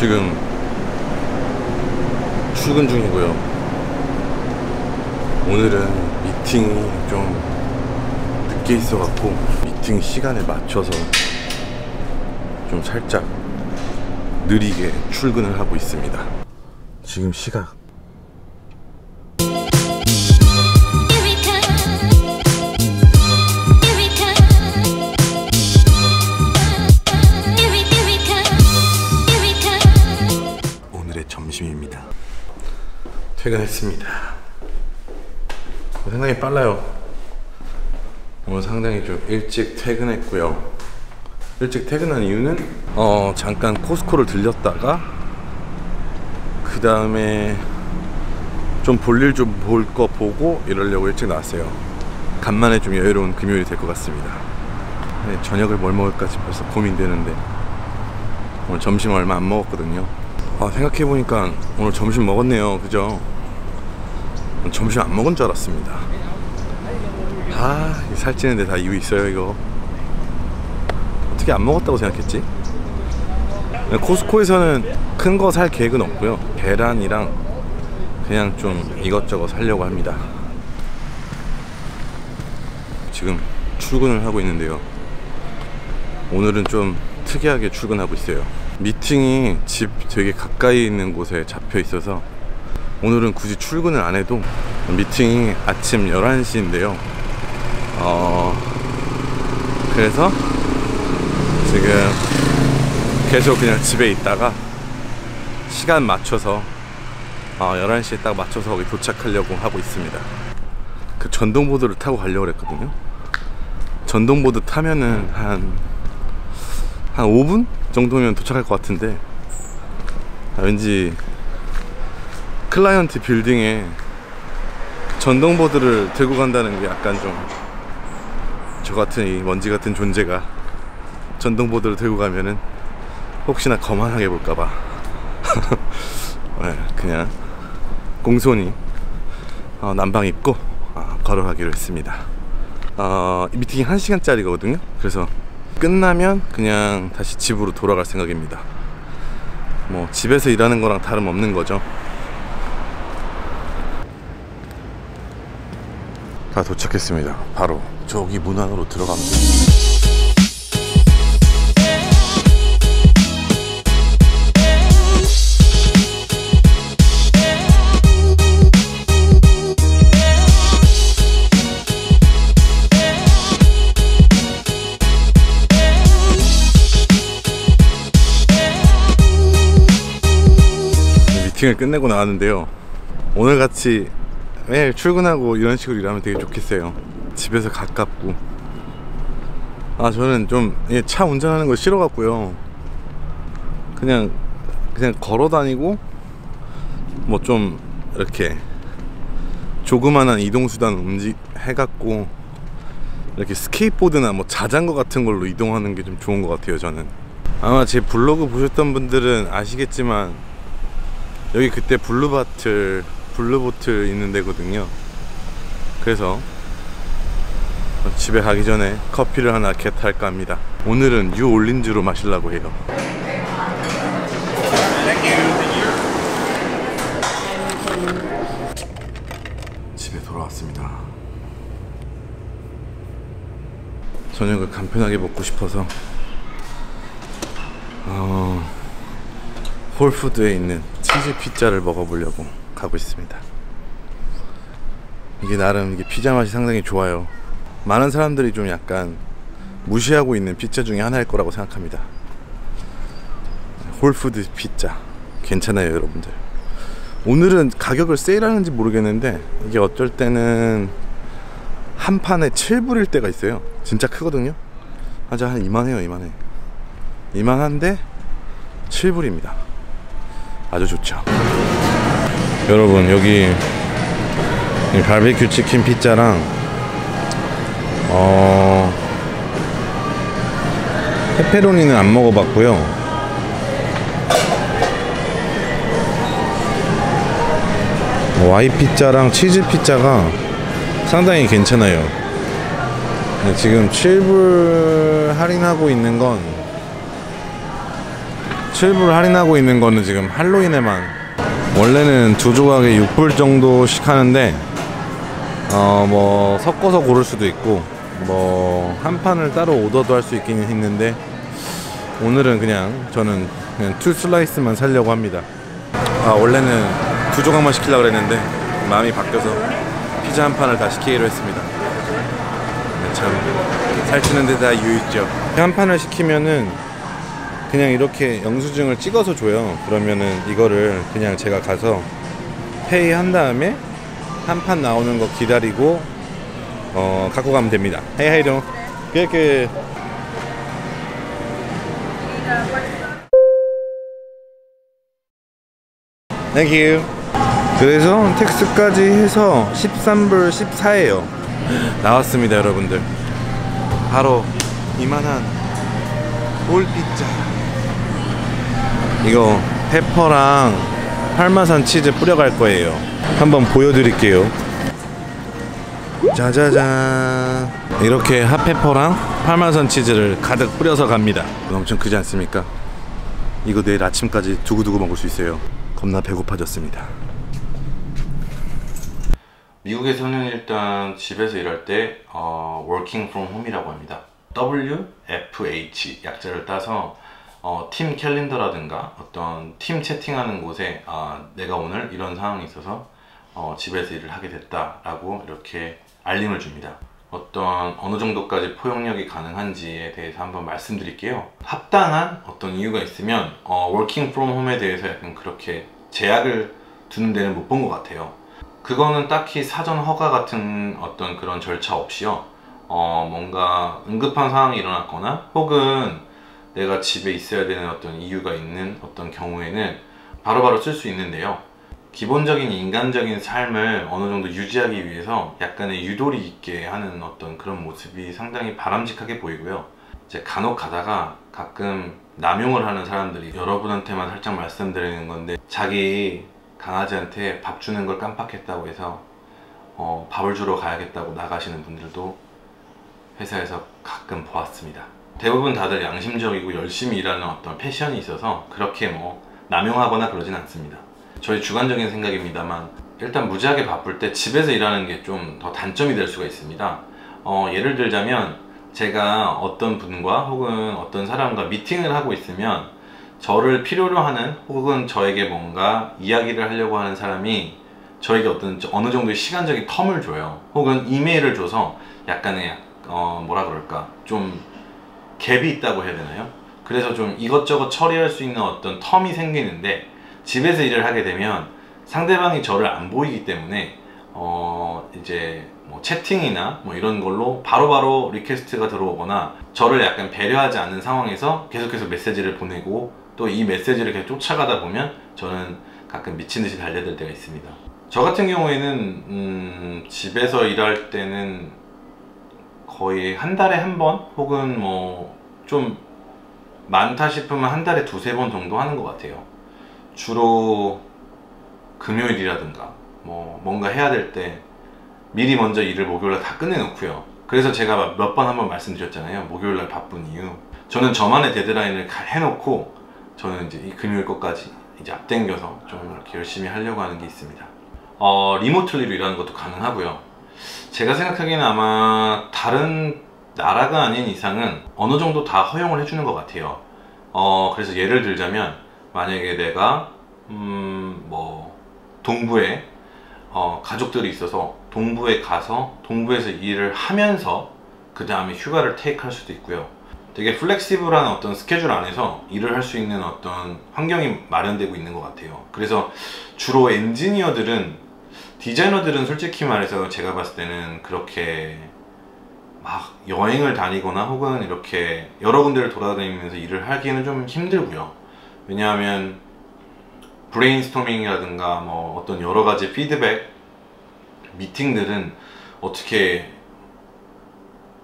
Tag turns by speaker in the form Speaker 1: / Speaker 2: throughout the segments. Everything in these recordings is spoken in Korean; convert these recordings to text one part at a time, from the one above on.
Speaker 1: 지금 출근 중이고요. 오늘은 미팅이 좀 늦게 있어갖고 미팅 시간에 맞춰서 좀 살짝 느리게 출근을 하고 있습니다. 지금 시각 오늘의 점심입니다. 퇴근했습니다. 상당히 빨라요. 오늘 상당히 좀 일찍 퇴근했고요. 일찍 퇴근한 이유는 잠깐 코스코를 들렸다가 그 다음에 좀 볼일 좀 볼 거 보고 이러려고 일찍 나왔어요. 간만에 좀 여유로운 금요일이 될 것 같습니다. 저녁을 뭘 먹을까 싶어서 고민되는데 오늘 점심 얼마 안 먹었거든요. 생각해보니까 오늘 점심 먹었네요. 그죠? 점심 안 먹은 줄 알았습니다. 살찌는데 다 이유 있어요. 이거 어떻게 안 먹었다고 생각했지? 코스코에서는 큰 거 살 계획은 없고요. 계란이랑 그냥 좀 이것저것 사려고 합니다. 지금 출근을 하고 있는데요. 오늘은 좀 특이하게 출근하고 있어요. 미팅이 집 되게 가까이 있는 곳에 잡혀 있어서 오늘은 굳이 출근을 안 해도 미팅이 아침 11시인데요 그래서 지금 계속 그냥 집에 있다가 시간 맞춰서 11시에 딱 맞춰서 거기 도착하려고 하고 있습니다. 그 전동보드를 타고 가려고 했거든요. 전동보드 타면은 한 5분 정도면 도착할 것 같은데 왠지 클라이언트 빌딩에 전동보드를 들고 간다는 게 약간 좀 저 같은 이 먼지 같은 존재가 전동보드를 들고 가면은 혹시나 거만하게 볼까봐 네, 그냥 공손히 난방 입고 걸어가기로 했습니다. 미팅이 1시간짜리거든요 그래서 끝나면 그냥 다시 집으로 돌아갈 생각입니다. 뭐 집에서 일하는 거랑 다름없는 거죠. 다 도착했습니다. 바로 저기 문 안으로 들어가면 됩니다. 미팅을 끝내고 나왔는데요. 오늘같이 매일 출근하고 이런 식으로 일하면 되게 좋겠어요. 집에서 가깝고 저는 좀 차 운전하는 거 싫어갖고요 그냥 걸어 다니고 뭐 좀 이렇게 조그만한 이동수단 해갖고 이렇게 스케이트보드나 뭐 자전거 같은 걸로 이동하는 게 좀 좋은 것 같아요. 저는 아마 제 블로그 보셨던 분들은 아시겠지만 여기 그때 블루보틀 있는 데거든요. 그래서 집에 가기 전에 커피를 하나 겟할까 합니다. 오늘은 뉴 올린즈로 마시려고 해요. 집에 돌아왔습니다. 저녁을 간편하게 먹고 싶어서 홀푸드에 있는 치즈 피자를 먹어보려고 가고 있습니다. 이게 나름 피자 맛이 상당히 좋아요. 많은 사람들이 좀 약간 무시하고 있는 피자 중에 하나일 거라고 생각합니다. 홀푸드 피자 괜찮아요 여러분들. 오늘은 가격을 세일하는지 모르겠는데 이게 어쩔 때는 한 판에 7불일 때가 있어요. 진짜 크거든요. 한 이만해요. 이만한데 7불입니다 아주 좋죠. 여러분 여기 바비큐 치킨 피자랑 페페로니는 안 먹어봤고요. 와이 피자랑 치즈 피자가 상당히 괜찮아요. 지금 7불 할인하고 있는 건 7불 할인하고 있는 거는 지금 할로윈에만, 원래는 두 조각에 6불 정도씩 하는데 뭐 섞어서 고를 수도 있고 뭐 한 판을 따로 오더도 할 수 있긴 있는데, 오늘은 저는 그냥 2 슬라이스만 살려고 합니다. 원래는 두 조각만 시키려고 그랬는데 마음이 바뀌어서 피자 한 판을 다 시키기로 했습니다. 참 살찌는 데 다 이유 있죠. 한 판을 시키면은 그냥 이렇게 영수증을 찍어서 줘요. 그러면은 이거를 그냥 제가 가서 페이 한 다음에 한 판 나오는 거 기다리고 갖고 가면 됩니다. Hey, how you doing? Good, good. Thank you. 그래서 텍스까지 해서 13불 14예요 나왔습니다. 여러분들, 바로 이만한 볼피자. 이거 페퍼랑 파마산 치즈 뿌려갈 거예요. 한번 보여드릴게요. 짜자잔, 이렇게 핫페퍼랑 파마산 치즈를 가득 뿌려서 갑니다. 엄청 크지 않습니까? 이거 내일 아침까지 두고두고 먹을 수 있어요. 겁나 배고파졌습니다. 미국에서는 일단 집에서 일할 때 working from home이라고 합니다. WFH 약자를 따서 팀 캘린더라든가 어떤 팀 채팅하는 곳에 내가 오늘 이런 상황이 있어서 집에서 일을 하게 됐다 라고 이렇게 알림을 줍니다. 어느 정도까지 포용력이 가능한지에 대해서 한번 말씀드릴게요. 합당한 어떤 이유가 있으면 working from home에 대해서 약간 그렇게 제약을 두는 데는 못 본 것 같아요. 그거는 딱히 사전 허가 같은 어떤 그런 절차 없이요, 뭔가 응급한 상황이 일어났거나 혹은 내가 집에 있어야 되는 어떤 이유가 있는 어떤 경우에는 바로바로 쓸 수 있는데요. 기본적인 인간적인 삶을 어느 정도 유지하기 위해서 약간의 유도리 있게 하는 어떤 그런 모습이 상당히 바람직하게 보이고요. 이제 간혹 가다가 가끔 남용을 하는 사람들이, 여러분한테만 살짝 말씀드리는 건데, 자기 강아지한테 밥 주는 걸 깜빡했다고 해서 밥을 주러 가야겠다고 나가시는 분들도 회사에서 가끔 보았습니다. 대부분 다들 양심적이고 열심히 일하는 어떤 패션이 있어서 그렇게 뭐 남용하거나 그러진 않습니다. 저희 주관적인 생각입니다만, 일단 무지하게 바쁠 때 집에서 일하는 게 좀 더 단점이 될 수가 있습니다. 예를 들자면, 제가 어떤 분과 혹은 어떤 사람과 미팅을 하고 있으면 저를 필요로 하는 혹은 저에게 뭔가 이야기를 하려고 하는 사람이 저에게 어느 정도의 시간적인 텀을 줘요. 혹은 이메일을 줘서 약간의 뭐라 그럴까, 좀 갭이 있다고 해야 되나요? 그래서 좀 이것저것 처리할 수 있는 어떤 텀이 생기는데, 집에서 일을 하게 되면 상대방이 저를 안 보이기 때문에 이제 뭐 채팅이나 뭐 이런 걸로 바로바로 리퀘스트가 들어오거나 저를 약간 배려하지 않는 상황에서 계속해서 메시지를 보내고, 또 이 메시지를 계속 쫓아가다 보면 저는 가끔 미친듯이 달려들 때가 있습니다. 저 같은 경우에는 집에서 일할 때는 거의 한 달에 한 번, 혹은 뭐 좀 많다 싶으면 한 달에 두세 번 정도 하는 것 같아요. 주로 금요일이라든가 뭐 뭔가 해야 될 때 미리 먼저 일을 목요일날 다 끝내놓고요. 그래서 제가 몇 번 한번 말씀드렸잖아요. 목요일날 바쁜 이유. 저는 저만의 데드라인을 해놓고 저는 이제 이 금요일 것까지 이제 앞당겨서 좀 이렇게 열심히 하려고 하는 게 있습니다. 리모틀리로 일하는 것도 가능하고요. 제가 생각하기에는 아마 다른 나라가 아닌 이상은 어느 정도 다 허용을 해주는 것 같아요. 그래서 예를 들자면, 만약에 내가 뭐 동부에 가족들이 있어서 동부에 가서 동부에서 일을 하면서 그 다음에 휴가를 테이크할 수도 있고요. 되게 플렉시블한 어떤 스케줄 안에서 일을 할 수 있는 어떤 환경이 마련되고 있는 것 같아요. 그래서 주로 디자이너들은 솔직히 말해서 제가 봤을 때는 그렇게 막 여행을 다니거나 혹은 이렇게 여러 군데를 돌아다니면서 일을 하기에는 좀 힘들고요. 왜냐하면 브레인스토밍이라든가 뭐 어떤 여러 가지 피드백 미팅들은 어떻게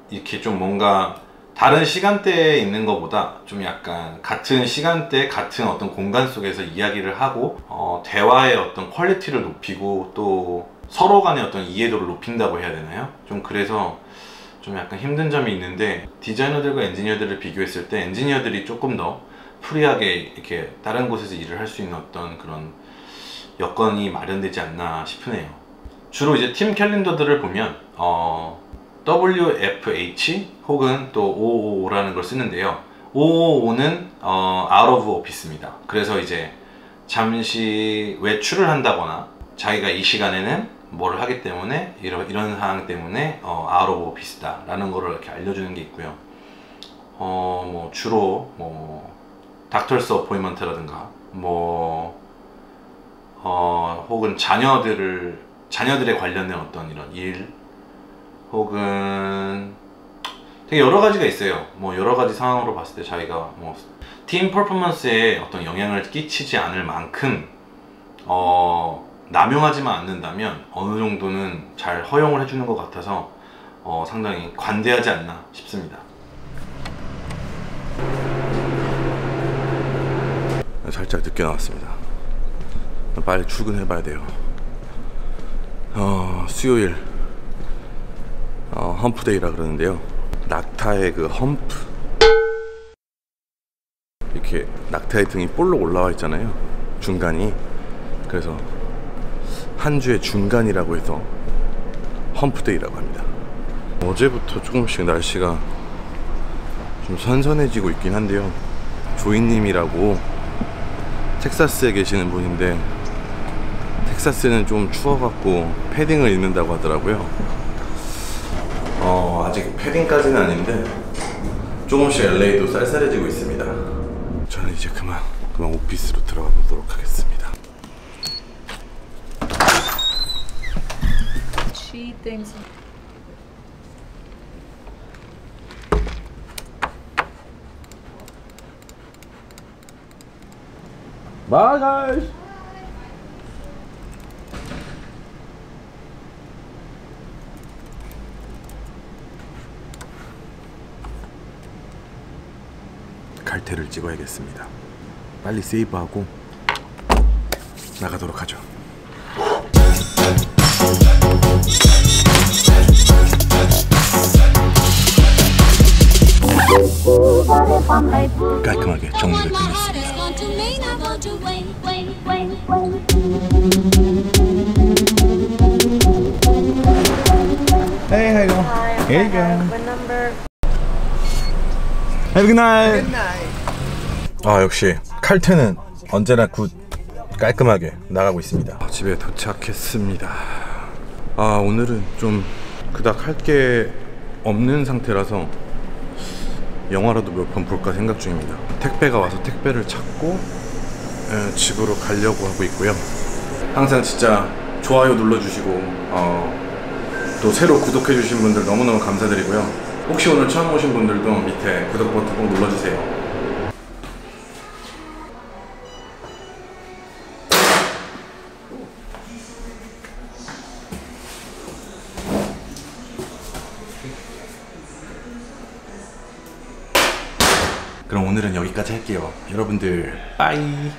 Speaker 1: 이렇게 좀 뭔가 다른 시간대에 있는 것보다 좀 약간 같은 시간대 같은 어떤 공간 속에서 이야기를 하고 대화의 어떤 퀄리티를 높이고 또 서로 간의 어떤 이해도를 높인다고 해야 되나요? 좀 그래서 좀 약간 힘든 점이 있는데, 디자이너들과 엔지니어들을 비교했을 때 엔지니어들이 조금 더 프리하게 이렇게 다른 곳에서 일을 할 수 있는 어떤 그런 여건이 마련되지 않나 싶으네요. 주로 이제 팀 캘린더들을 보면 WFH 혹은 또 555라는 걸 쓰는데요. 555는 out of office입니다. 그래서 이제 잠시 외출을 한다거나 자기가 이 시간에는 뭘 하기 때문에 이런 상황 때문에 out of office다 라는 거를 이렇게 알려주는 게 있고요. 뭐 주로 뭐 닥터스 어포인먼트라든가 뭐 혹은 자녀들에 관련된 어떤 이런 일 혹은 되게 여러 가지가 있어요. 뭐 여러 가지 상황으로 봤을 때 자기가 뭐 팀 퍼포먼스에 어떤 영향을 끼치지 않을 만큼 남용하지만 않는다면 어느 정도는 잘 허용을 해주는 것 같아서 상당히 관대하지 않나 싶습니다. 살짝 늦게 나왔습니다. 빨리 출근해 봐야 돼요. 수요일 험프데이라 그러는데요. 낙타의 그 험프, 이렇게 낙타의 등이 볼록 올라와 있잖아요, 중간이. 그래서 한 주의 중간이라고 해서 험프데이라고 합니다. 어제부터 조금씩 날씨가 좀 선선해지고 있긴 한데요. 조이님이라고 텍사스에 계시는 분인데 텍사스는 좀 추워갖고 패딩을 입는다고 하더라고요. 아직 패딩까지는 아닌데 조금씩 LA도 쌀쌀해지고 있습니다. 저는 이제 그만 오피스로 들어가 보도록 하겠습니다.
Speaker 2: She thinks.
Speaker 1: Bye guys. 갈테를 찍어야겠습니다. 빨리 세이브하고 나가도록 하죠. 깔끔하게 정리를 끝냈습니다. Hey, how you doing?
Speaker 2: Hi.
Speaker 1: Here you go.
Speaker 2: What number?
Speaker 1: Have a good night.
Speaker 2: Good night.
Speaker 1: 역시 칼트는 언제나 굿, 깔끔하게 나가고 있습니다. 집에 도착했습니다. 오늘은 좀 그닥 할 게 없는 상태라서 영화라도 몇 편 볼까 생각 중입니다. 택배가 와서 택배를 찾고 집으로 가려고 하고 있고요. 항상 진짜 좋아요 눌러주시고 또 새로 구독해주신 분들 너무너무 감사드리고요. 혹시 오늘 처음 오신 분들도 밑에 구독 버튼 꼭 눌러주세요. 그럼 오늘은 여기까지 할게요. 여러분들 빠이.